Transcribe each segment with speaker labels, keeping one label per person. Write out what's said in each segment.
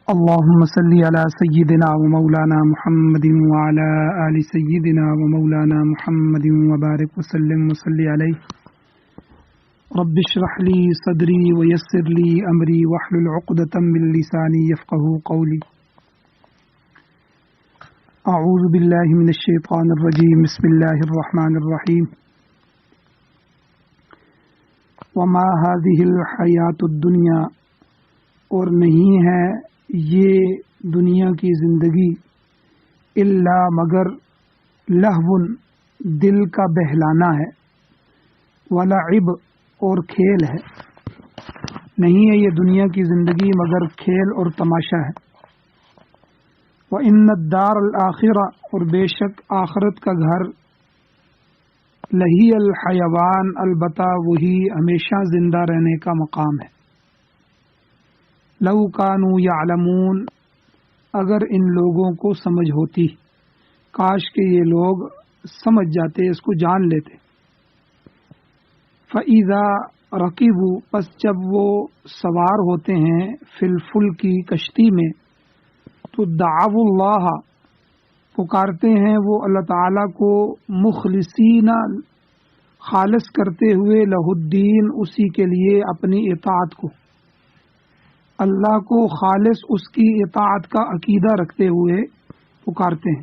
Speaker 1: اللهم صل على سيدنا ومولانا محمد وعلى آل سيدنا ومولانا محمد وبارك وسلم وصل عليه رب اشرح لي صدري ويسر لي أمري واحلل عقدة من لساني يفقهوا قولي. أعوذ بالله من الشيطان الرجيم. بسم الله الرحمن الرحيم. وما هذه الحياة الدنيا، اور نہیں ہے یہ دنیا کی زندگی، الا مگر لہو، دل کا بہلانا ہے، ولعب، اور کھیل ہے. نہیں ہے یہ دنیا کی زندگی مگر کھیل اور تماشا ہے. وَإِنَّ الدَّارَ الْآخِرَةَ، اور بے شک آخرت کا گھر، لہی الحیوان، البتہ وہی ہمیشہ زندہ رہنے کا مقام ہے. لو کانوا یعلمون، اگر ان لوگوں کو سمجھ ہوتی، کاش کہ یہ لوگ سمجھ جاتے، اس کو جان لیتے. فَإِذَا رَكِبُوا، پس جب وہ سوار ہوتے ہیں، فی الفلک کی کشتی میں، تو دعوا اللہ، پکارتے ہیں وہ اللہ تعالیٰ کو، مخلصین، خالص کرتے ہوئے، لہ الدین، اسی کے لیے اپنی اطاعت کو، اللہ کو خالص اس کی اطاعت کا عقیدہ رکھتے ہوئے پکارتے ہیں.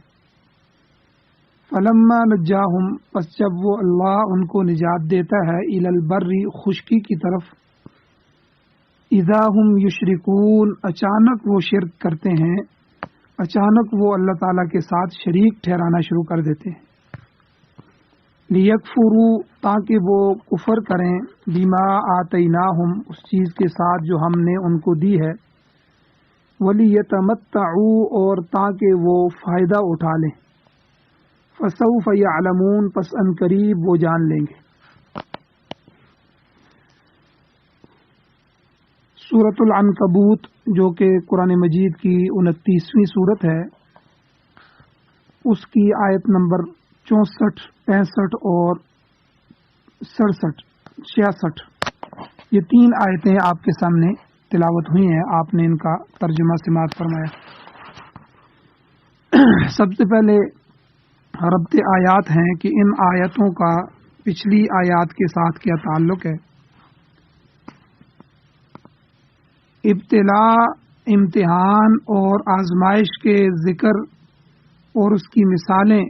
Speaker 1: فلما نجاہم، پس جب وہ اللہ ان کو نجات دیتا ہے، الی البر، خشکی کی طرف، اذا ہم یشرکون، اچانک وہ شرک کرتے ہیں، اچانک وہ اللہ تعالیٰ کے ساتھ شریک ٹھہرانا شروع کر دیتے ہیں. لیکفروا، تاکہ وہ کفر کریں، بما آتیناہم، اس چیز کے ساتھ جو ہم نے ان کو دی ہے، ولیتمتعوا، اور تاکہ وہ فائدہ اٹھا لیں. فسوف یعلمون، پس ان قریب وہ جان لیں گے. سورۃ العنکبوت، جو کہ قرآن مجید کی 29ویں سورت ہے، اس کی آیت نمبر 64، 65 اور 67، 66، یہ 3 آیتیں آپ کے سامنے تلاوت ہوئی ہیں. آپ نے ان کا ترجمہ سماعت فرمایا. سب سے پہلے ربط آیات ہیں کہ ان آیتوں کا پچھلی آیات کے ساتھ کیا تعلق ہے. ابتلاء، امتحان اور آزمائش کے ذکر اور اس کی مثالیں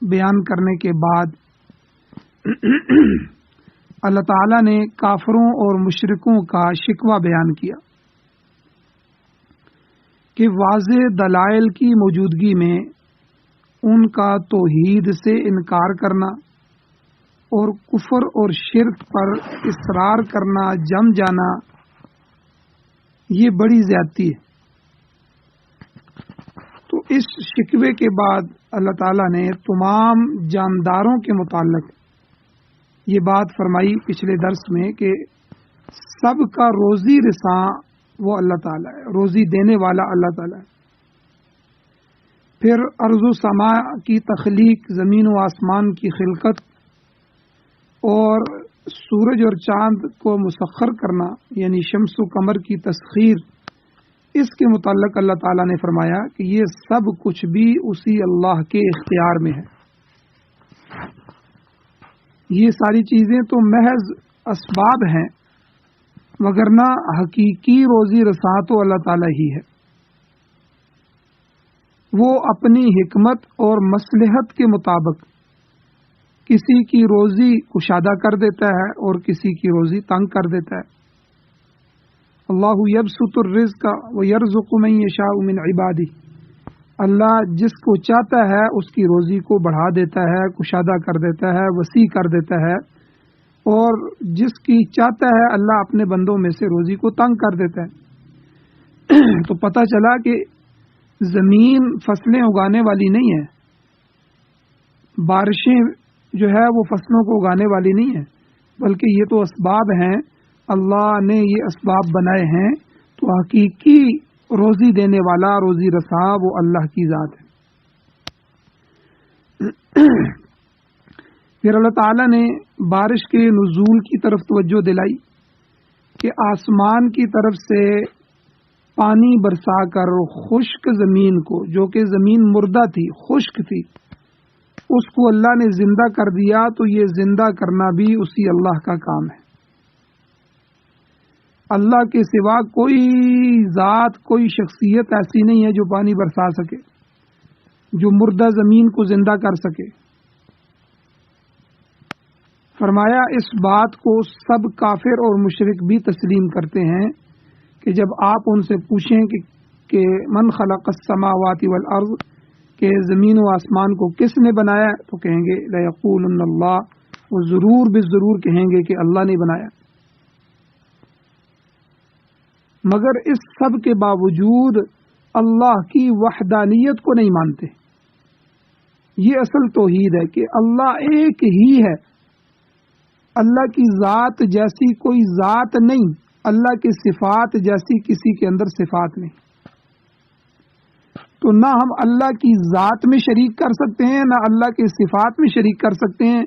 Speaker 1: بیان کرنے کے بعد اللہ تعالیٰ نے کافروں اور مشرکوں کا شکوہ بیان کیا کہ واضح دلائل کی موجودگی میں ان کا توحید سے انکار کرنا اور کفر اور شرک پر اصرار کرنا، جم جانا، یہ بڑی زیادتی ہے. تو اس شکوے کے بعد اللہ تعالیٰ نے تمام جانداروں کے متعلق یہ بات فرمائی پچھلے درس میں کہ سب کا روزی رساں وہ اللہ تعالیٰ ہے، روزی دینے والا اللہ تعالیٰ ہے. پھر ارض و سما کی تخلیق، زمین و آسمان کی خلقت اور سورج اور چاند کو مسخر کرنا، یعنی شمس و قمر کی تسخیر، اس کے متعلق اللہ تعالیٰ نے فرمایا کہ یہ سب کچھ بھی اسی اللہ کے اختیار میں ہے. یہ ساری چیزیں تو محض اسباب ہیں، وگرنہ حقیقی روزی رساں تو اللہ تعالیٰ ہی ہے. وہ اپنی حکمت اور مصلحت کے مطابق کسی کی روزی کشادہ کر دیتا ہے اور کسی کی روزی تنگ کر دیتا ہے. اللہ یبسط الرزق ویرزق من یشاء من عبادہ، اللہ جس کو چاہتا ہے اس کی روزی کو بڑھا دیتا ہے، کشادہ کر دیتا ہے، وسیع کر دیتا ہے، اور جس کی چاہتا ہے اللہ اپنے بندوں میں سے روزی کو تنگ کر دیتا ہے. تو پتہ چلا کہ زمین فصلیں اگانے والی نہیں ہے، بارشیں جو ہے وہ فصلوں کو اگانے والی نہیں ہے، بلکہ یہ تو اسباب ہیں، اللہ نے یہ اسباب بنائے ہیں. تو حقیقی روزی دینے والا، روزی رساں وہ اللہ کی ذات ہے. پھر اللہ تعالیٰ نے بارش کے نزول کی طرف توجہ دلائی کہ آسمان کی طرف سے پانی برسا کر خشک زمین کو، جو کہ زمین مردہ تھی، خشک تھی، اس کو اللہ نے زندہ کر دیا، تو یہ زندہ کرنا بھی اسی اللہ کا کام ہے۔ اللہ کے سوا کوئی ذات، کوئی شخصیت ایسی نہیں ہے جو پانی برسا سکے، جو مردہ زمین کو زندہ کر سکے۔ فرمایا اس بات کو سب کافر اور مشرک بھی تسلیم کرتے ہیں کہ جب آپ ان سے پوچھیں کہ من خلق السماوات والارض، کہ زمین و آسمان کو کس نے بنایا، تو کہیں گے لیقولن اللہ، وہ ضرور بالضرور کہیں گے کہ اللہ نے بنایا۔ مگر اس سب کے باوجود اللہ کی وحدانیت کو نہیں مانتے۔ یہ اصل توحید ہے کہ اللہ ایک ہی ہے، اللہ کی ذات جیسی کوئی ذات نہیں، اللہ کی صفات جیسی کسی کے اندر صفات نہیں۔ تو نہ ہم اللہ کی ذات میں شریک کر سکتے ہیں، نہ اللہ کی صفات میں شریک کر سکتے ہیں،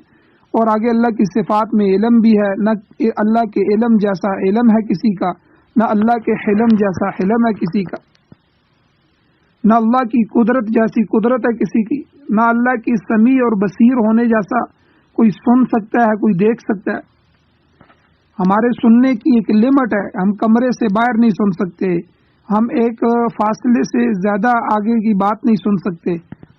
Speaker 1: اور آگے اللہ کی صفات میں علم بھی ہے، نہ اللہ کے علم جیسا علم ہے کسی کا، نہ اللہ کے حلم جیسا حلم ہے کسی کا، نہ اللہ کی قدرت جیسی قدرت ہے کسی کی، نہ اللہ کی سمیع اور بصیر ہونے جیسا کوئی سن سکتا ہے، کوئی دیکھ سکتا ہے۔ ہمارے سننے کی ایک لمٹ ہے، ہم کمرے سے باہر نہیں سن سکتے، ہم ایک فاصلے سے زیادہ آگے کی بات نہیں سن سکتے،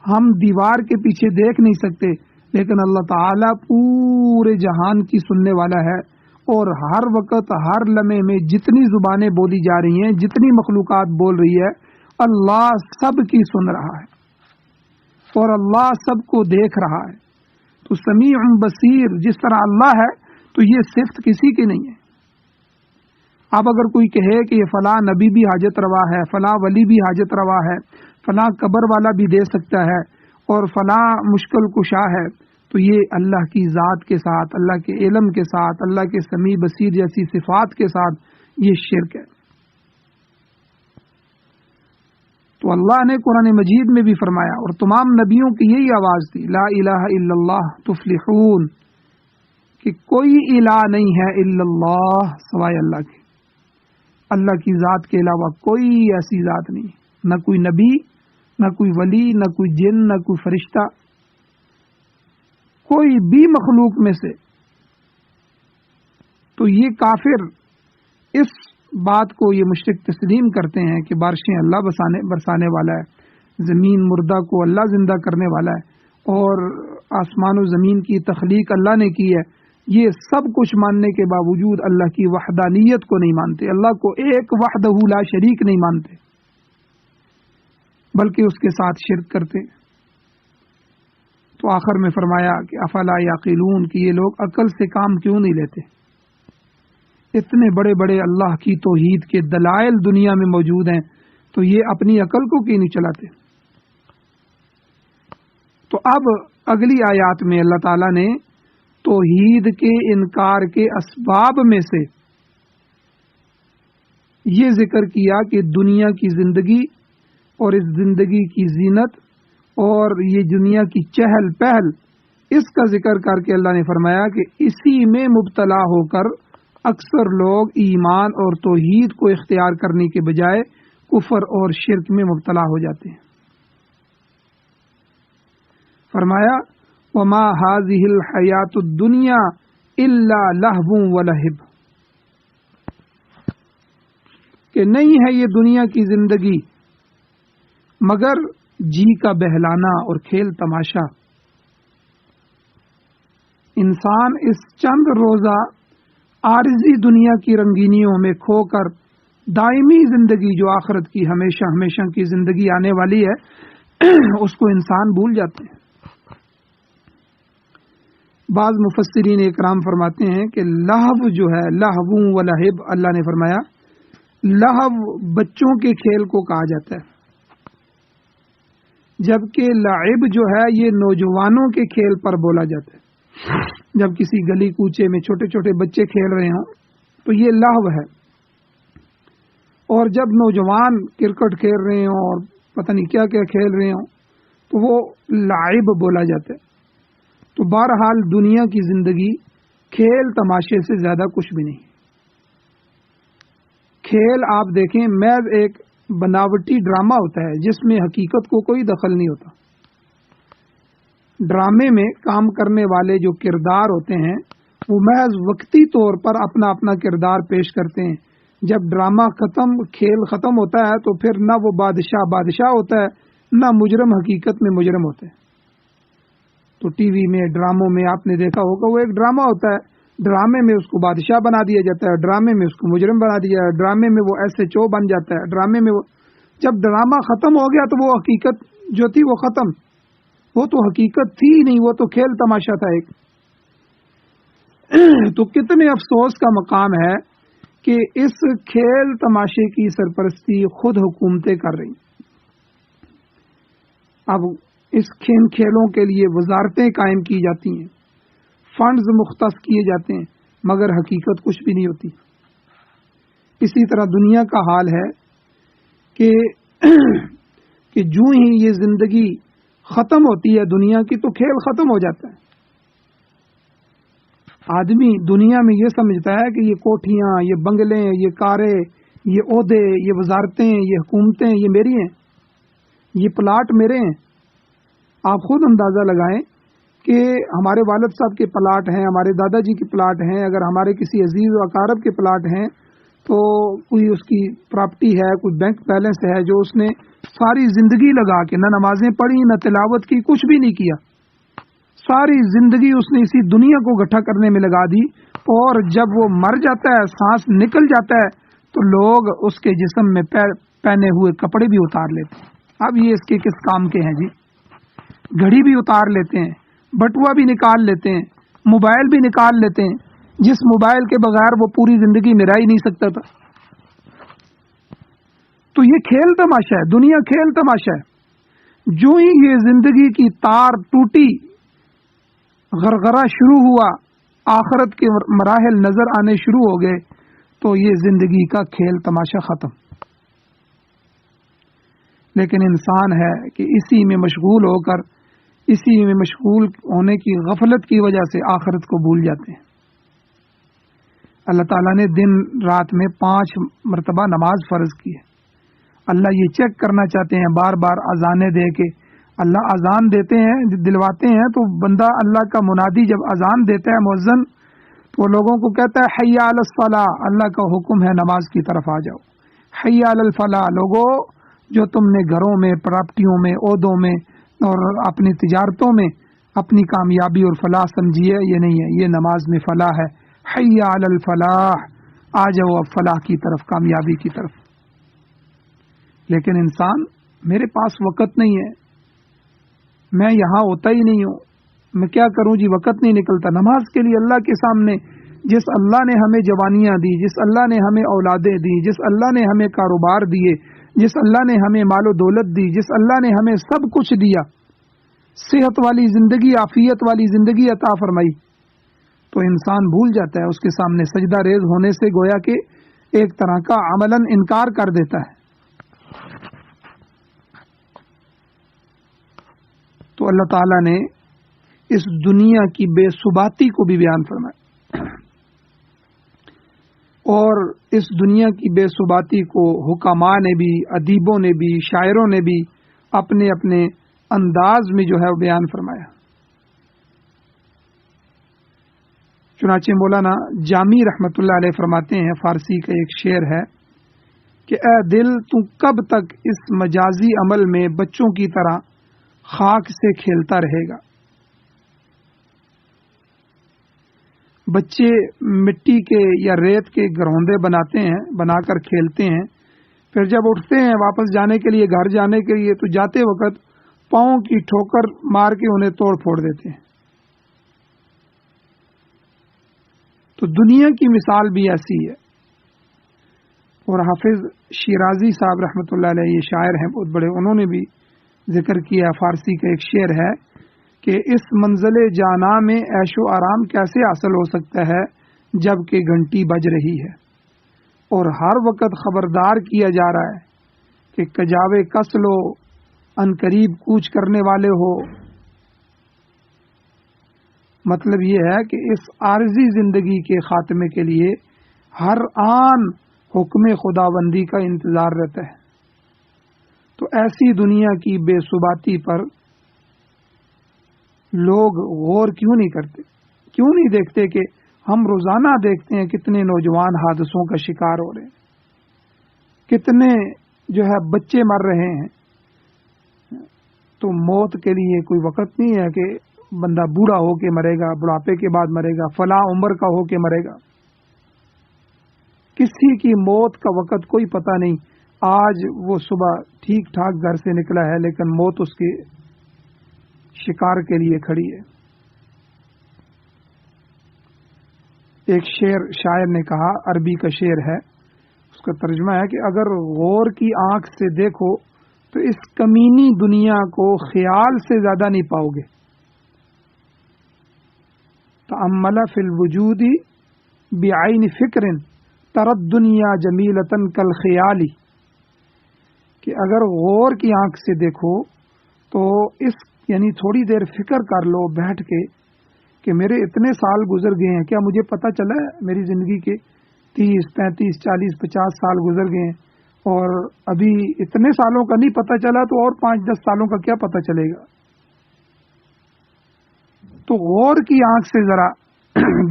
Speaker 1: ہم دیوار کے پیچھے دیکھ نہیں سکتے، لیکن اللہ تعالیٰ پورے جہان کی سننے والا ہے، اور ہر وقت ہر لمحے میں جتنی زبانیں بولی جا رہی ہیں، جتنی مخلوقات بول رہی ہے، اللہ سب کی سن رہا ہے اور اللہ سب کو دیکھ رہا ہے۔ تو سمیع بصیر جس طرح اللہ ہے، تو یہ صفت کسی کی نہیں ہے۔ اب اگر کوئی کہے کہ یہ فلاں نبی بھی حاجت روا ہے، فلاں ولی بھی حاجت روا ہے، فلاں قبر والا بھی دے سکتا ہے، اور فلاں مشکل کشا ہے، تو یہ اللہ کی ذات کے ساتھ، اللہ کے علم کے ساتھ، اللہ کے سمیع بصیر جیسی صفات کے ساتھ یہ شرک ہے۔ تو اللہ نے قرآن مجید میں بھی فرمایا، اور تمام نبیوں کی یہی آواز تھی، لا الہ الا اللہ تفلحون، کہ کوئی الہ نہیں ہے الا اللہ، سوائے اللہ کے، اللہ کی ذات کے علاوہ کوئی ایسی ذات نہیں، نہ کوئی نبی، نہ کوئی ولی، نہ کوئی جن، نہ کوئی فرشتہ، کوئی بھی مخلوق میں سے۔ تو یہ کافر اس بات کو یہ مشرک تسلیم کرتے ہیں کہ بارشیں اللہ برسانے والا ہے، زمین مردہ کو اللہ زندہ کرنے والا ہے، اور آسمان و زمین کی تخلیق اللہ نے کی ہے۔ یہ سب کچھ ماننے کے باوجود اللہ کی وحدانیت کو نہیں مانتے، اللہ کو ایک وحدہ لا شریک نہیں مانتے، بلکہ اس کے ساتھ شرک کرتے۔ تو آخر میں فرمایا کہ افلا یعقلون، کہ یہ لوگ عقل سے کام کیوں نہیں لیتے؟ اتنے بڑے بڑے اللہ کی توحید کے دلائل دنیا میں موجود ہیں، تو یہ اپنی عقل کو کیوں نہیں چلاتے؟ تو اب اگلی آیات میں اللہ تعالیٰ نے توحید کے انکار کے اسباب میں سے یہ ذکر کیا کہ دنیا کی زندگی اور اس زندگی کی زینت اور یہ دنیا کی چہل پہل، اس کا ذکر کر کے اللہ نے فرمایا کہ اسی میں مبتلا ہو کر اکثر لوگ ایمان اور توحید کو اختیار کرنے کے بجائے کفر اور شرک میں مبتلا ہو جاتے ہیں۔ فرمایا وما هذه الحیات الدنیا الا لہو ولہب، کہ نہیں ہے یہ دنیا کی زندگی مگر جی کا بہلانا اور کھیل تماشا۔ انسان اس چند روزہ عارضی دنیا کی رنگینیوں میں کھو کر دائمی زندگی جو آخرت کی ہمیشہ ہمیشہ کی زندگی آنے والی ہے اس کو انسان بھول جاتے ہیں۔ بعض مفسرین اکرام فرماتے ہیں کہ لہو جو ہے، لہو و لہب، اللہ نے فرمایا لہو بچوں کے کھیل کو کہا جاتا ہے، جبکہ لعب جو ہے یہ نوجوانوں کے کھیل پر بولا جاتا ہے۔ جب کسی گلی کوچے میں چھوٹے چھوٹے بچے کھیل رہے ہوں تو یہ لہو ہے، اور جب نوجوان کرکٹ کھیل رہے ہوں اور پتہ نہیں کیا کیا کھیل رہے ہوں تو وہ لعب بولا جاتا ہے۔ تو بہرحال دنیا کی زندگی کھیل تماشے سے زیادہ کچھ بھی نہیں، کھیل آپ دیکھیں محض ایک بناوٹی ڈرامہ ہوتا ہے جس میں حقیقت کو کوئی دخل نہیں ہوتا. ڈرامے میں کام کرنے والے جو کردار ہوتے ہیں وہ محض وقتی طور پر اپنا اپنا کردار پیش کرتے ہیں. جب ڈرامہ ختم، کھیل ختم ہوتا ہے تو پھر نہ وہ بادشاہ ہوتا ہے، نہ مجرم حقیقت میں مجرم ہوتے ہیں. تو ٹی وی میں ڈراموں میں آپ نے دیکھا ہوگا وہ ایک ڈرامہ ہوتا ہے، ڈرامے میں اس کو بادشاہ بنا دیا جاتا ہے، ڈرامے میں اس کو مجرم بنا دیا جاتا ہے، ڈرامے میں وہ SHO بن جاتا ہے، ڈرامے میں وہ جب ڈرامہ ختم ہو گیا تو وہ حقیقت جو تھی وہ ختم، وہ تو حقیقت تھی ہی نہیں، وہ تو کھیل تماشا تھا ایک. تو کتنے افسوس کا مقام ہے کہ اس کھیل تماشے کی سرپرستی خود حکومتیں کر رہی. اب اس کھیلوں کے لیے وزارتیں قائم کی جاتی ہیں، فنڈز مختص کیے جاتے ہیں، مگر حقیقت کچھ بھی نہیں ہوتی. اسی طرح دنیا کا حال ہے کہ جو ہی یہ زندگی ختم ہوتی ہے دنیا کی تو کھیل ختم ہو جاتا ہے. آدمی دنیا میں یہ سمجھتا ہے کہ یہ کوٹھیاں، یہ بنگلے، یہ کاریں، یہ عہدے، یہ وزارتیں، یہ حکومتیں یہ میری ہیں، یہ پلاٹ میرے ہیں. آپ خود اندازہ لگائیں کہ ہمارے والد صاحب کے پلاٹ ہیں، ہمارے دادا جی کے پلاٹ ہیں، اگر ہمارے کسی عزیز و اقارب کے پلاٹ ہیں تو کوئی اس کی پراپرٹی ہے، کوئی بینک بیلنس ہے جو اس نے ساری زندگی لگا کے نہ نمازیں پڑھی، نہ تلاوت کی، کچھ بھی نہیں کیا، ساری زندگی اس نے اسی دنیا کو گٹھا کرنے میں لگا دی، اور جب وہ مر جاتا ہے، سانس نکل جاتا ہے تو لوگ اس کے جسم میں پہنے ہوئے کپڑے بھی اتار لیتے ہیں. اب یہ اس کے کس کام کے ہیں جی؟ گھڑی بھی اتار لیتے ہیں، بٹوا بھی نکال لیتے ہیں، موبائل بھی نکال لیتے ہیں، جس موبائل کے بغیر وہ پوری زندگی میں رہ ہی نہیں سکتا تھا. تو یہ کھیل تماشا ہے، دنیا کھیل تماشا ہے. جو ہی یہ زندگی کی تار ٹوٹی، غرغرہ شروع ہوا، آخرت کے مراحل نظر آنے شروع ہو گئے تو یہ زندگی کا کھیل تماشا ختم. لیکن انسان ہے کہ اسی میں مشغول ہو کر، اسی میں مشغول ہونے کی غفلت کی وجہ سے آخرت کو بھول جاتے ہیں. اللہ تعالیٰ نے دن رات میں 5 مرتبہ نماز فرض کی ہے. اللہ یہ چیک کرنا چاہتے ہیں بار بار اذانیں دے کے. اللہ اذان دیتے ہیں، دلواتے ہیں، تو بندہ اللہ کا منادی جب اذان دیتا ہے مؤذن تو لوگوں کو کہتا ہے حی علی الصلاۃ، اللہ کا حکم ہے نماز کی طرف آ جاؤ. حی علی الفلاح، لوگوں جو تم نے گھروں میں، پراپرٹیوں میں، عہدوں میں اور اپنی تجارتوں میں اپنی کامیابی اور فلاح سمجھی ہے، یہ نہیں ہے، یہ نماز میں فلاح ہے. حی علی الفلاح، آ جاؤ اب فلاح کی طرف، کامیابی کی طرف. لیکن انسان، میرے پاس وقت نہیں ہے، میں یہاں ہوتا ہی نہیں ہوں، میں کیا کروں جی، وقت نہیں نکلتا. نماز کے لیے اللہ کے سامنے جس اللہ نے ہمیں جوانیاں دی، جس اللہ نے ہمیں اولادیں دی، جس اللہ نے ہمیں کاروبار دیے، جس اللہ نے ہمیں مال و دولت دی، جس اللہ نے ہمیں سب کچھ دیا، صحت والی زندگی، عافیت والی زندگی عطا فرمائی، تو انسان بھول جاتا ہے اس کے سامنے سجدہ ریز ہونے سے، گویا کہ ایک طرح کا عملاً انکار کر دیتا ہے. تو اللہ تعالیٰ نے اس دنیا کی بے ثباتی کو بھی بیان فرمایا، اور اس دنیا کی بے ثباتی کو حکماء نے بھی، ادیبوں نے بھی، شاعروں نے بھی اپنے اپنے انداز میں جو ہے وہ بیان فرمایا. چنانچہ مولانا جامی رحمۃ اللہ علیہ فرماتے ہیں، فارسی کا ایک شعر ہے کہ اے دل تو کب تک اس مجازی عمل میں بچوں کی طرح خاک سے کھیلتا رہے گا. بچے مٹی کے یا ریت کے گھروندے بناتے ہیں، بنا کر کھیلتے ہیں، پھر جب اٹھتے ہیں واپس جانے کے لیے، گھر جانے کے لیے، تو جاتے وقت پاؤں کی ٹھوکر مار کے انہیں توڑ پھوڑ دیتے ہیں. تو دنیا کی مثال بھی ایسی ہے. اور حافظ شیرازی صاحب رحمۃ اللہ علیہ، یہ شاعر ہیں بہت بڑے، انہوں نے بھی ذکر کیا، فارسی کا ایک شعر ہے کہ اس منزل جانا میں عیش و آرام کیسے حاصل ہو سکتا ہے جب کہ گھنٹی بج رہی ہے، اور ہر وقت خبردار کیا جا رہا ہے کہ کجاوے کس لو، ان قریب کوچ کرنے والے ہو. مطلب یہ ہے کہ اس عارضی زندگی کے خاتمے کے لیے ہر آن حکم خداوندی کا انتظار رہتا ہے۔ تو ایسی دنیا کی بے ثباتی پر لوگ غور کیوں نہیں کرتے؟ کیوں نہیں دیکھتے کہ ہم روزانہ دیکھتے ہیں کتنے نوجوان حادثوں کا شکار ہو رہے ہیں، کتنے جو ہے بچے مر رہے ہیں۔ تو موت کے لیے کوئی وقت نہیں ہے کہ بندہ بوڑھا ہو کے مرے گا، بڑھاپے کے بعد مرے گا، فلاں عمر کا ہو کے مرے گا۔ کسی کی موت کا وقت کوئی پتہ نہیں۔ آج وہ صبح ٹھیک ٹھاک گھر سے نکلا ہے، لیکن موت اس کے شکار کے لیے کھڑی ہے۔ ایک شاعر نے کہا، عربی کا شعر ہے، اس کا ترجمہ ہے کہ اگر غور کی آنکھ سے دیکھو تو اس کمینی دنیا کو خیال سے زیادہ نہیں پاؤ گے۔ تأمل فی الوجود بعین فکر ترد دنیا جمیلتن کالخیالی، کہ اگر غور کی آنکھ سے دیکھو تو اس یعنی تھوڑی دیر فکر کر لو بیٹھ کے کہ میرے اتنے سال گزر گئے ہیں، کیا مجھے پتہ چلا ہے میری زندگی کے 30 35 40 50 سال گزر گئے ہیں، اور ابھی اتنے سالوں کا نہیں پتہ چلا تو اور 5-10 سالوں کا کیا پتہ چلے گا؟ تو غور کی آنکھ سے ذرا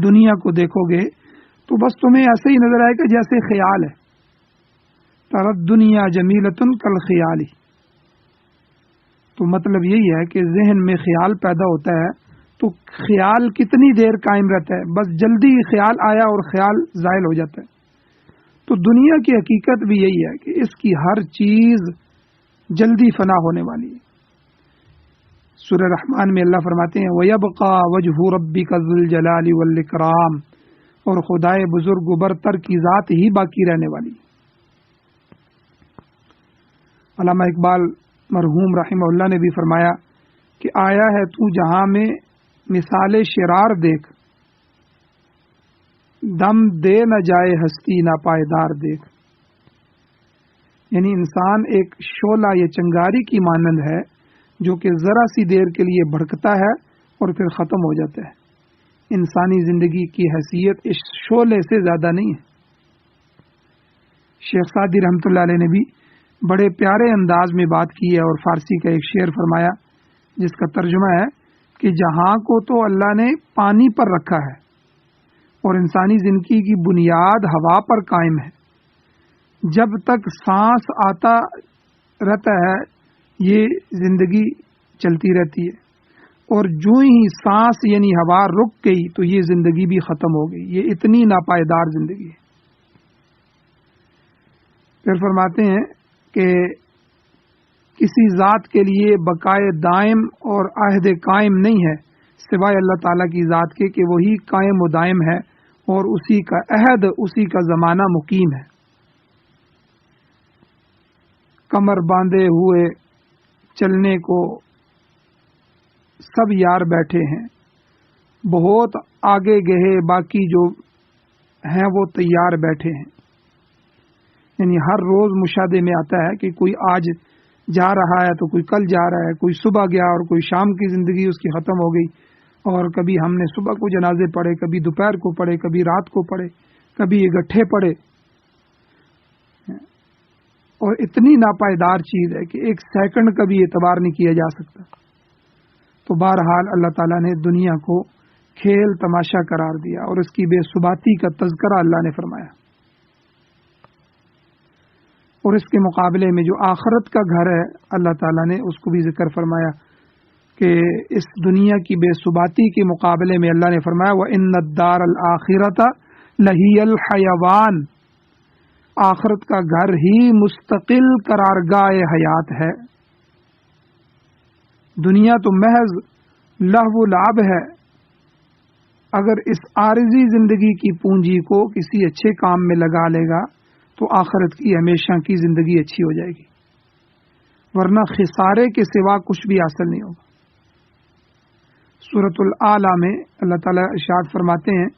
Speaker 1: دنیا کو دیکھو گے تو بس تمہیں ایسے ہی نظر آئے گا جیسے خیال ہے۔ ترد دنیا جمیلتن کالخیالی، تو مطلب یہی ہے کہ ذہن میں خیال پیدا ہوتا ہے تو خیال کتنی دیر قائم رہتا ہے؟ بس جلدی خیال آیا اور خیال زائل ہو جاتا ہے۔ تو دنیا کی حقیقت بھی یہی ہے کہ اس کی ہر چیز جلدی فنا ہونے والی ہے۔ سورہ رحمان میں اللہ فرماتے ہیں وَيَبْقَى وَجْهُ رَبِّكَ ذُو الْجَلَالِ وَالْإِكْرَامِ، اور خدائے بزرگ و برتر کی ذات ہی باقی رہنے والی۔ علامہ اقبال مرحوم رحمہ اللہ نے بھی فرمایا کہ آیا ہے تو جہاں میں مثال شرار دیکھ، دم دے نہ جائے ہستی نہ پائیدار دیکھ۔ یعنی انسان ایک شعلہ یا چنگاری کی مانند ہے جو کہ ذرا سی دیر کے لیے بھڑکتا ہے اور پھر ختم ہو جاتا ہے۔ انسانی زندگی کی حیثیت اس شعلے سے زیادہ نہیں ہے۔ شیخ سعدی رحمۃ اللہ علیہ نے بھی بڑے پیارے انداز میں بات کی ہے اور فارسی کا ایک شعر فرمایا جس کا ترجمہ ہے کہ جہاں کو تو اللہ نے پانی پر رکھا ہے اور انسانی زندگی کی بنیاد ہوا پر قائم ہے، جب تک سانس آتا رہتا ہے یہ زندگی چلتی رہتی ہے، اور جو ہی سانس یعنی ہوا رک گئی تو یہ زندگی بھی ختم ہو گئی۔ یہ اتنی ناپائیدار زندگی ہے۔ پھر فرماتے ہیں کہ کسی ذات کے لیے بقائے دائم اور عہد قائم نہیں ہے سوائے اللہ تعالیٰ کی ذات کے کہ وہی قائم و دائم ہے اور اسی کا عہد، اسی کا زمانہ مقیم ہے۔ کمر باندھے ہوئے چلنے کو سب یار بیٹھے ہیں، بہت آگے گئے باقی جو ہیں وہ تیار بیٹھے ہیں۔ یعنی ہر روز مشاہدے میں آتا ہے کہ کوئی آج جا رہا ہے تو کوئی کل جا رہا ہے، کوئی صبح گیا اور کوئی شام کی زندگی اس کی ختم ہو گئی، اور کبھی ہم نے صبح کو جنازے پڑھے، کبھی دوپہر کو پڑھے، کبھی رات کو پڑھے، کبھی اکٹھے پڑھے، اور اتنی ناپائیدار چیز ہے کہ ایک سیکنڈ کا بھی اعتبار نہیں کیا جا سکتا۔ تو بہرحال اللہ تعالیٰ نے دنیا کو کھیل تماشا قرار دیا اور اس کی بے ثباتی کا تذکرہ اللہ نے فرمایا، اور اس کے مقابلے میں جو آخرت کا گھر ہے اللہ تعالیٰ نے اس کو بھی ذکر فرمایا کہ اس دنیا کی بے ثباتی کے مقابلے میں اللہ نے فرمایا وَإِنَّ الدَّارَ الْآخِرَةَ لَهِيَ الْحَيَوَانُ، آخرت کا گھر ہی مستقل قرارگاہ حیات ہے۔ دنیا تو محض لہو و لعب ہے، اگر اس عارضی زندگی کی پونجی کو کسی اچھے کام میں لگا لے گا تو آخرت کی ہمیشہ کی زندگی اچھی ہو جائے گی، ورنہ خسارے کے سوا کچھ بھی حاصل نہیں ہوگا۔ سورۃ الاعلیٰ میں اللہ تعالیٰ ارشاد فرماتے ہیں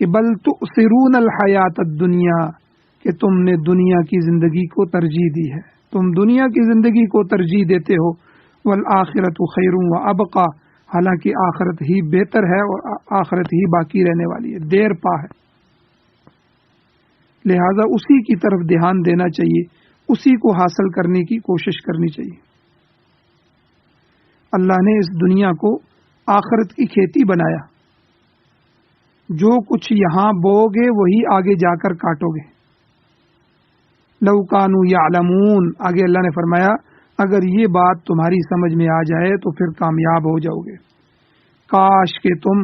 Speaker 1: کہ بل تؤثرون الحیات الدنیا، کہ تم نے دنیا کی زندگی کو ترجیح دی ہے، تم دنیا کی زندگی کو ترجیح دیتے ہو، والآخرۃ خیر وابقی، حالانکہ آخرت ہی بہتر ہے اور آخرت ہی باقی رہنے والی ہے، دیر پا ہے۔ لہذا اسی کی طرف دھیان دینا چاہیے، اسی کو حاصل کرنے کی کوشش کرنی چاہیے۔ اللہ نے اس دنیا کو آخرت کی کھیتی بنایا، جو کچھ یہاں بو گے وہی آگے جا کر کاٹو گے۔ لو کانوا یعلمون، آگے اللہ نے فرمایا اگر یہ بات تمہاری سمجھ میں آ جائے تو پھر کامیاب ہو جاؤ گے۔ کاش کہ تم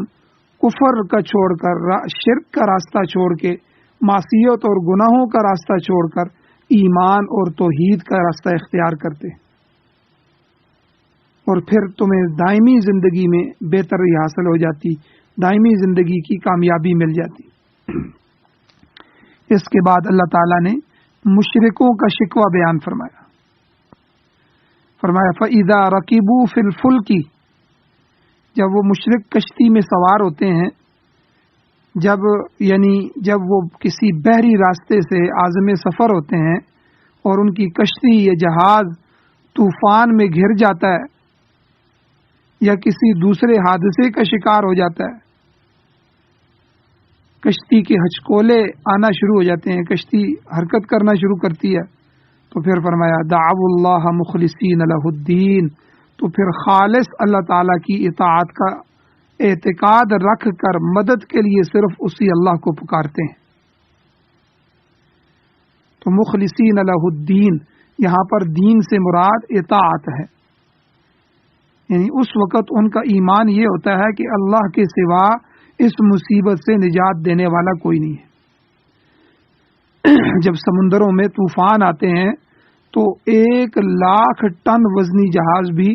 Speaker 1: کفر کا چھوڑ کر، شرک کا راستہ چھوڑ کے، معصیت اور گناہوں کا راستہ چھوڑ کر ایمان اور توحید کا راستہ اختیار کرتے، اور پھر تمہیں دائمی زندگی میں بہتری حاصل ہو جاتی، دائمی زندگی کی کامیابی مل جاتی۔ اس کے بعد اللہ تعالیٰ نے مشرکوں کا شکوہ بیان فرمایا۔ فَإِذَا رَكِبُوا فِي الْفُلْكِ، جب وہ مشرک کشتی میں سوار ہوتے ہیں، جب وہ کسی بحری راستے سے عازم سفر ہوتے ہیں اور ان کی کشتی یا جہاز طوفان میں گھر جاتا ہے یا کسی دوسرے حادثے کا شکار ہو جاتا ہے، کشتی کے ہچکولے آنا شروع ہو جاتے ہیں، کشتی حرکت کرنا شروع کرتی ہے، تو پھر فرمایا دعوا اللہ مخلصین لہ الدین، تو پھر خالص اللہ تعالیٰ کی اطاعت کا اعتقاد رکھ کر مدد کے لیے صرف اسی اللہ کو پکارتے ہیں۔ تو مخلصین لہ الدین، یہاں پر دین سے مراد اطاعت ہے، یعنی اس وقت ان کا ایمان یہ ہوتا ہے کہ اللہ کے سوا اس مصیبت سے نجات دینے والا کوئی نہیں ہے۔ جب سمندروں میں طوفان آتے ہیں تو 1,00,000 ٹن وزنی جہاز بھی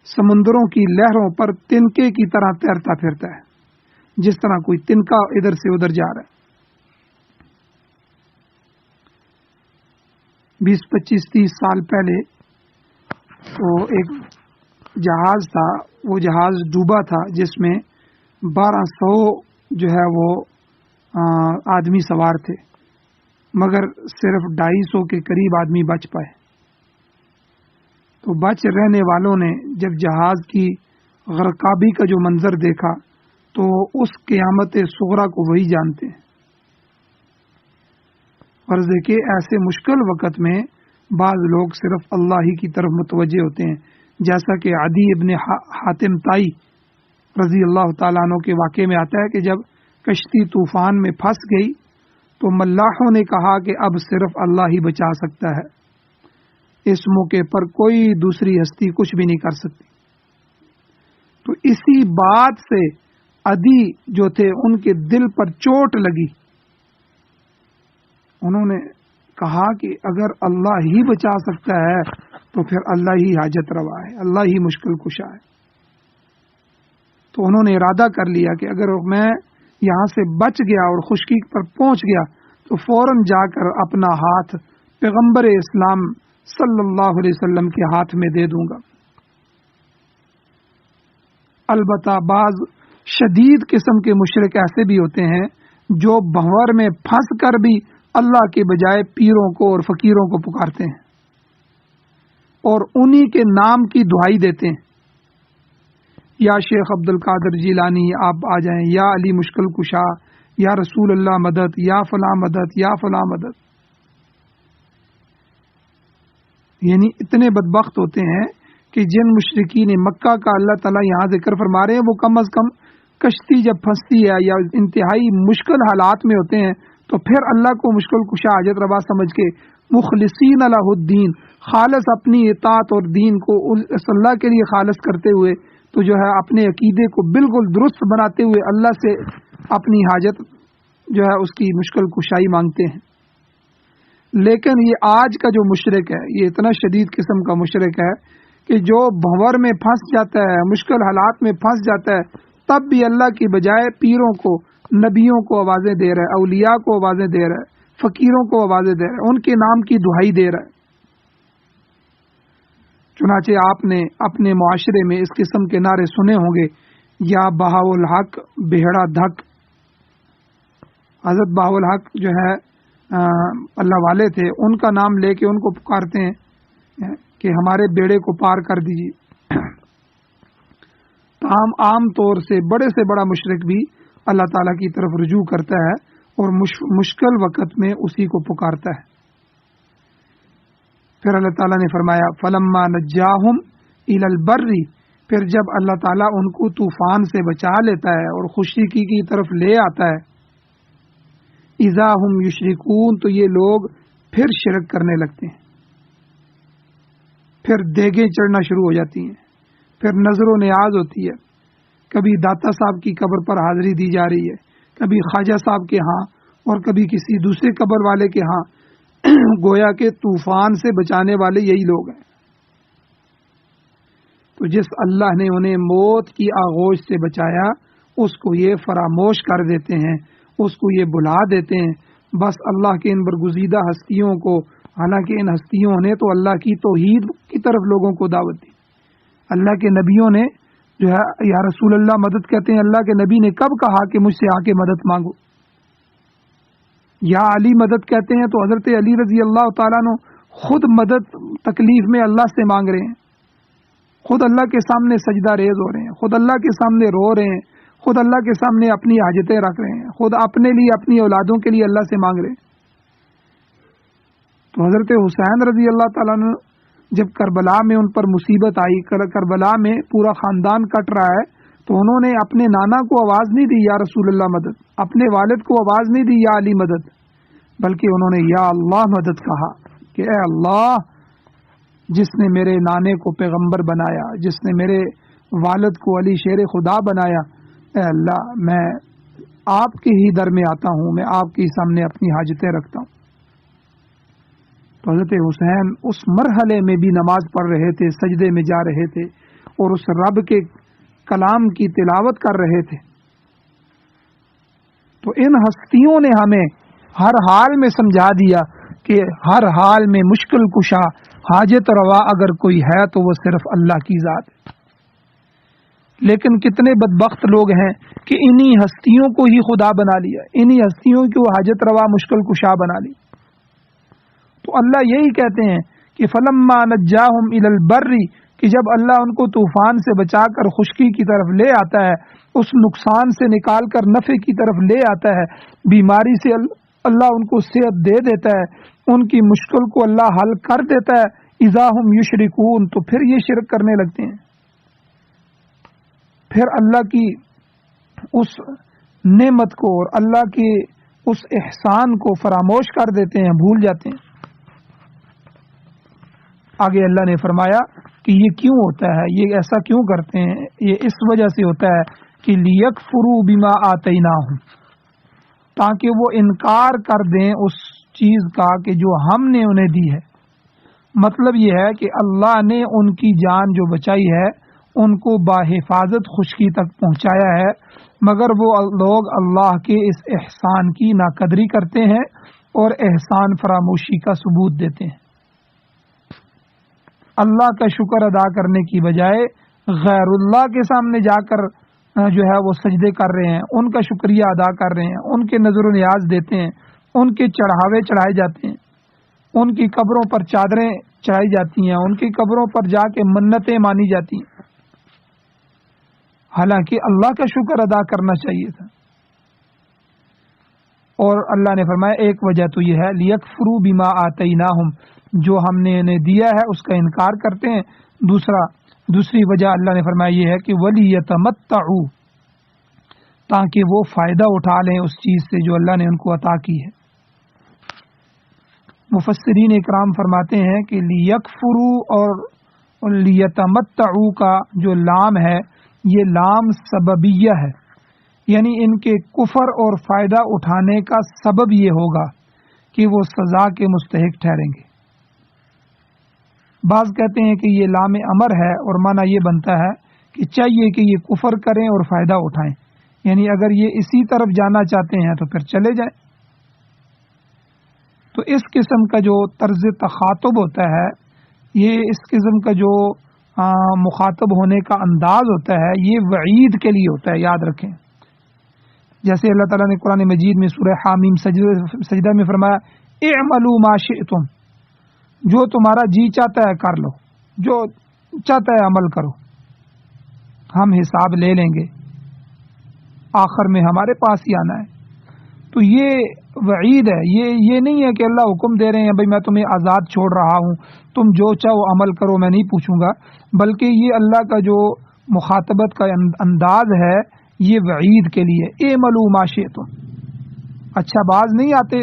Speaker 1: سمندروں کی لہروں پر تنکے کی طرح تیرتا پھرتا ہے، جس طرح کوئی تنکا ادھر سے ادھر جا رہا ہے۔ 20-25-30 سال پہلے تو ایک جہاز تھا، وہ جہاز ڈوبا تھا جس میں 1200 جو ہے وہ آدمی سوار تھے، مگر صرف 250 کے قریب آدمی بچ پائے۔ تو بچ رہنے والوں نے جب جہاز کی غرقابی کا جو منظر دیکھا تو اس قیامت صغریٰ کو وہی جانتے ہیں۔ فرض ہے کہ ایسے مشکل وقت میں بعض لوگ صرف اللہ ہی کی طرف متوجہ ہوتے ہیں، جیسا کہ عدی ابن حاتم طائی رضی اللہ تعالیٰ عنہ کے واقعے میں آتا ہے کہ جب کشتی طوفان میں پھنس گئی تو ملاحوں نے کہا کہ اب صرف اللہ ہی بچا سکتا ہے، اس موقع پر کوئی دوسری ہستی کچھ بھی نہیں کر سکتی۔ تو اسی بات سے عدی جو تھے ان کے دل پر چوٹ لگی، انہوں نے کہا کہ اگر اللہ ہی بچا سکتا ہے تو پھر اللہ ہی حاجت روا ہے، اللہ ہی مشکل کشا ہے۔ تو انہوں نے ارادہ کر لیا کہ اگر میں یہاں سے بچ گیا اور خشکی پر پہنچ گیا تو فوراً جا کر اپنا ہاتھ پیغمبر اسلام صلی اللہ علیہ وسلم کے ہاتھ میں دے دوں گا۔ البتہ بعض شدید قسم کے مشرک ایسے بھی ہوتے ہیں جو بھنور میں پھنس کر بھی اللہ کے بجائے پیروں کو اور فقیروں کو پکارتے ہیں اور انہی کے نام کی دعائی دیتے ہیں، یا شیخ عبد القادر جیلانی آپ آ جائیں، یا علی مشکل کشا، یا رسول اللہ مدد، یا فلاں مدد، یا فلاں مدد۔ یعنی اتنے بدبخت ہوتے ہیں کہ جن مشرکین مکہ کا اللہ تعالیٰ یہاں ذکر فرما رہے ہیں وہ کم از کم کشتی جب پھنستی ہے یا انتہائی مشکل حالات میں ہوتے ہیں تو پھر اللہ کو مشکل کشا حاجت روا سمجھ کے مخلصین لہ الدین، خالص اپنی اطاعت اور دین کو اللہ کے لیے خالص کرتے ہوئے، تو جو ہے اپنے عقیدے کو بالکل درست بناتے ہوئے اللہ سے اپنی حاجت جو ہے اس کی مشکل کشائی مانگتے ہیں۔ لیکن یہ آج کا جو مشرک ہے یہ اتنا شدید قسم کا مشرک ہے کہ جو بھنور میں پھنس جاتا ہے، مشکل حالات میں پھنس جاتا ہے، تب بھی اللہ کی بجائے پیروں کو، نبیوں کو آوازیں دے رہا ہے، اولیاء کو آوازیں دے رہا ہے، فقیروں کو آوازیں دے رہا ہے، ان کے نام کی دہائی دے رہا ہے۔ چنانچہ آپ نے اپنے معاشرے میں اس قسم کے نعرے سنے ہوں گے، یا بہاء الحق بیڑا دھک۔ حضرت بہاء الحق جو ہے اللہ والے تھے، ان کا نام لے کے ان کو پکارتے ہیں کہ ہمارے بیڑے کو پار کر دیجیے۔ عام طور سے بڑے سے بڑا مشرک بھی اللہ تعالیٰ کی طرف رجوع کرتا ہے اور مشکل وقت میں اسی کو پکارتا ہے۔ پھر اللہ تعالیٰ نے فرمایا فلما نجاہم الی البر، پھر جب اللہ تعالیٰ ان کو طوفان سے بچا لیتا ہے اور خشکی کی طرف لے آتا ہے، اذا ہم یشرکون، تو یہ لوگ پھر شرک کرنے لگتے ہیں، پھر دیگیں چڑھنا شروع ہو جاتی ہیں، پھر نظر و نیاز ہوتی ہے، کبھی داتا صاحب کی قبر پر حاضری دی جا رہی ہے، کبھی خواجہ صاحب کے ہاں اور کبھی کسی دوسرے قبر والے کے ہاں، گویا کہ طوفان سے بچانے والے یہی لوگ ہیں۔ تو جس اللہ نے انہیں موت کی آغوش سے بچایا اس کو یہ فراموش کر دیتے ہیں، اس کو یہ بلا دیتے ہیں۔ بس اللہ کے ان برگزیدہ ہستیوں کو، حالانکہ ان ہستیوں نے تو اللہ کی توحید کی طرف لوگوں کو دعوت دی، اللہ کے نبیوں نے جو ہے یا رسول اللہ مدد کہتے ہیں، اللہ کے نبی نے کب کہا کہ مجھ سے آ کے مدد مانگو؟ یا علی مدد کہتے ہیں تو حضرت علی رضی اللہ تعالیٰ عنہ خود مدد تکلیف میں اللہ سے مانگ رہے ہیں، خود اللہ کے سامنے سجدہ ریز ہو رہے ہیں، خود اللہ کے سامنے رو رہے ہیں، خود اللہ کے سامنے اپنی حاجتیں رکھ رہے ہیں، خود اپنے لیے اپنی اولادوں کے لیے اللہ سے مانگ رہے ہیں۔ تو حضرت حسین رضی اللہ تعالیٰ عنہ جب کربلا میں ان پر مصیبت آئی، کربلا میں پورا خاندان کٹ رہا ہے، تو انہوں نے اپنے نانا کو آواز نہیں دی یا رسول اللہ مدد، اپنے والد کو آواز نہیں دی یا علی مدد، بلکہ انہوں نے یا اللہ مدد کہا کہ اے اللہ، جس نے میرے نانے کو پیغمبر بنایا، جس نے میرے والد کو علی شیر خدا بنایا، اے اللہ میں آپ کے ہی در میں آتا ہوں، میں آپ کے سامنے اپنی حاجتیں رکھتا ہوں۔ تو حضرت حسین اس مرحلے میں بھی نماز پڑھ رہے تھے، سجدے میں جا رہے تھے اور اس رب کے کلام کی تلاوت کر رہے تھے۔ تو ان ہستیوں نے ہمیں ہر حال میں سمجھا دیا کہ ہر حال میں مشکل کشا، حاجت روا اگر کوئی ہے تو وہ صرف اللہ کی ذات ہے۔ لیکن کتنے بدبخت لوگ ہیں کہ انہی ہستیوں کو ہی خدا بنا لیا، انہی ہستیوں کو حاجت روا مشکل کشا بنا لی۔ تو اللہ یہی کہتے ہیں کہ فلما نجاہم الی البر، کہ جب اللہ ان کو طوفان سے بچا کر خشکی کی طرف لے آتا ہے، اس نقصان سے نکال کر نفع کی طرف لے آتا ہے، بیماری سے اللہ ان کو صحت دے دیتا ہے، ان کی مشکل کو اللہ حل کر دیتا ہے، اذا ہم یشرکون، تو پھر یہ شرک کرنے لگتے ہیں، پھر اللہ کی اس نعمت کو اور اللہ کے اس احسان کو فراموش کر دیتے ہیں، بھول جاتے ہیں۔ آگے اللہ نے فرمایا کہ یہ کیوں ہوتا ہے، یہ ایسا کیوں کرتے ہیں؟ یہ اس وجہ سے ہوتا ہے کہ لیکفروا بما آتیناہم، تاکہ وہ انکار کر دیں اس چیز کا کہ جو ہم نے انہیں دی ہے۔ مطلب یہ ہے کہ اللہ نے ان کی جان جو بچائی ہے ان کو باحفاظت خشکی تک پہنچایا ہے، مگر وہ لوگ اللہ کے اس احسان کی ناقدری کرتے ہیں اور احسان فراموشی کا ثبوت دیتے ہیں۔ اللہ کا شکر ادا کرنے کی بجائے غیر اللہ کے سامنے جا کر جو ہے وہ سجدے کر رہے ہیں، ان کا شکریہ ادا کر رہے ہیں، ان کے نظر و نیاز دیتے ہیں، ان کے چڑھاوے چڑھائے جاتے ہیں، ان کی قبروں پر چادریں چڑھائی جاتی ہیں، ان کی قبروں پر جا کے منتیں مانی جاتی ہیں، حالانکہ اللہ کا شکر ادا کرنا چاہیے تھا۔ اور اللہ نے فرمایا ایک وجہ تو یہ ہے لیکفروا بما آتیناہم، جو ہم نے انہیں دیا ہے اس کا انکار کرتے ہیں۔ دوسری وجہ اللہ نے فرمایا یہ ہے کہ وَلِيَتَمَتَّعُوا، تاکہ وہ فائدہ اٹھا لیں اس چیز سے جو اللہ نے ان کو عطا کی ہے۔ مفسرین اکرام فرماتے ہیں کہ لیکفروا اور لیتمتعوا کا جو لام ہے یہ لام سببیہ ہے، یعنی ان کے کفر اور فائدہ اٹھانے کا سبب یہ ہوگا کہ وہ سزا کے مستحق ٹھہریں گے۔ بعض کہتے ہیں کہ یہ لام امر ہے اور معنی یہ بنتا ہے کہ چاہیے کہ یہ کفر کریں اور فائدہ اٹھائیں، یعنی اگر یہ اسی طرف جانا چاہتے ہیں تو پھر چلے جائیں۔ تو اس قسم کا جو طرز تخاطب ہوتا ہے، یہ اس قسم کا جو مخاطب ہونے کا انداز ہوتا ہے، یہ وعید کے لیے ہوتا ہے، یاد رکھیں۔ جیسے اللہ تعالیٰ نے قرآن مجید میں سورہ حامیم سجدہ میں فرمایا اعملوا ما شئتم، جو تمہارا جی چاہتا ہے کر لو، جو چاہتا ہے عمل کرو، ہم حساب لے لیں گے، آخر میں ہمارے پاس ہی آنا ہے۔ تو یہ وعید ہے، یہ نہیں ہے کہ اللہ حکم دے رہے ہیں بھئی میں تمہیں آزاد چھوڑ رہا ہوں، تم جو چاہو عمل کرو، میں نہیں پوچھوں گا، بلکہ یہ اللہ کا جو مخاطبت کا انداز ہے یہ وعید کے لیے، اعملوا ما شئتم، اچھا باز نہیں آتے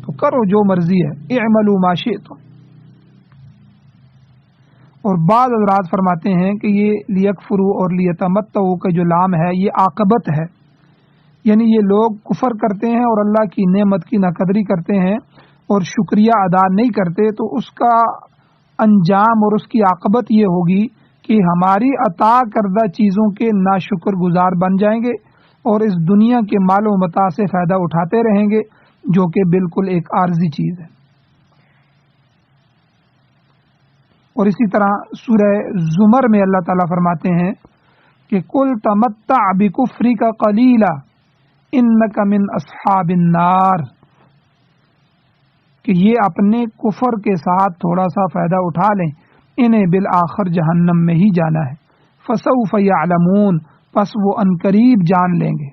Speaker 1: تو کرو جو مرضی ہے، اعملوا ما شئتم۔ اور بعض حضرات فرماتے ہیں کہ یہ لیکفروا اور لیتمتعوا کا جو لام ہے یہ عاقبت ہے، یعنی یہ لوگ کفر کرتے ہیں اور اللہ کی نعمت کی ناقدری کرتے ہیں اور شکریہ ادا نہیں کرتے، تو اس کا انجام اور اس کی عاقبت یہ ہوگی کہ ہماری عطا کردہ چیزوں کے ناشکر گزار بن جائیں گے اور اس دنیا کے مال و متاع سے فائدہ اٹھاتے رہیں گے، جو کہ بالکل ایک عارضی چیز ہے۔ اور اسی طرح سورہ زمر میں اللہ تعالیٰ فرماتے ہیں کہ کل تمتع بکفرک قلیلا انک من اصحاب النار، کہ یہ اپنے کفر کے ساتھ تھوڑا سا فائدہ اٹھا لیں، انہیں بالآخر جہنم میں ہی جانا ہے، فسوف یعلمون، پس وہ عنقریب جان لیں گے،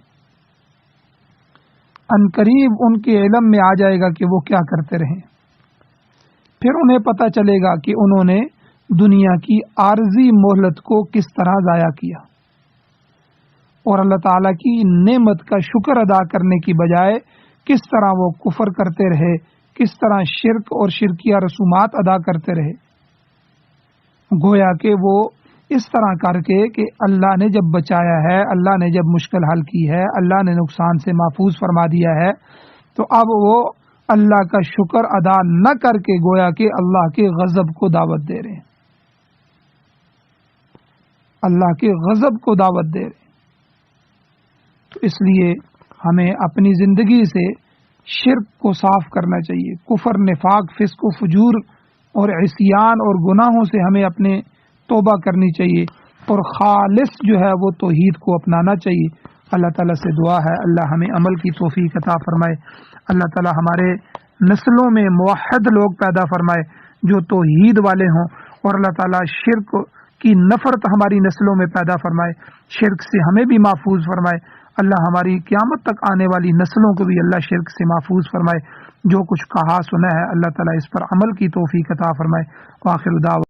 Speaker 1: عنقریب ان کے علم میں آ جائے گا کہ وہ کیا کرتے رہیں، پھر انہیں پتہ چلے گا کہ انہوں نے دنیا کی عارضی مہلت کو کس طرح ضائع کیا، اور اللہ تعالیٰ کی نعمت کا شکر ادا کرنے کی بجائے کس طرح وہ کفر کرتے رہے، کس طرح شرک اور شرکیہ رسومات ادا کرتے رہے، گویا کہ وہ اس طرح کر کے کہ اللہ نے جب بچایا ہے، اللہ نے جب مشکل حل کی ہے، اللہ نے نقصان سے محفوظ فرما دیا ہے، تو اب وہ اللہ کا شکر ادا نہ کر کے گویا کہ اللہ کے غضب کو دعوت دے رہے ہیں، اللہ کے غضب کو دعوت دے رہے ہیں۔ تو اس لیے ہمیں اپنی زندگی سے شرک کو صاف کرنا چاہیے، کفر، نفاق، فسق و فجور اور عصیان اور گناہوں سے ہمیں اپنے توبہ کرنی چاہیے، اور خالص جو ہے وہ توحید کو اپنانا چاہیے۔ اللہ تعالیٰ سے دعا ہے اللہ ہمیں عمل کی توفیق عطا فرمائے، اللہ تعالیٰ ہمارے نسلوں میں موحد لوگ پیدا فرمائے جو توحید والے ہوں، اور اللہ تعالیٰ شرک کی نفرت ہماری نسلوں میں پیدا فرمائے، شرک سے ہمیں بھی محفوظ فرمائے، اللہ ہماری قیامت تک آنے والی نسلوں کو بھی اللہ شرک سے محفوظ فرمائے۔ جو کچھ کہا سنا ہے اللہ تعالیٰ اس پر عمل کی توفیق عطا فرمائے۔ وآخر دعوانا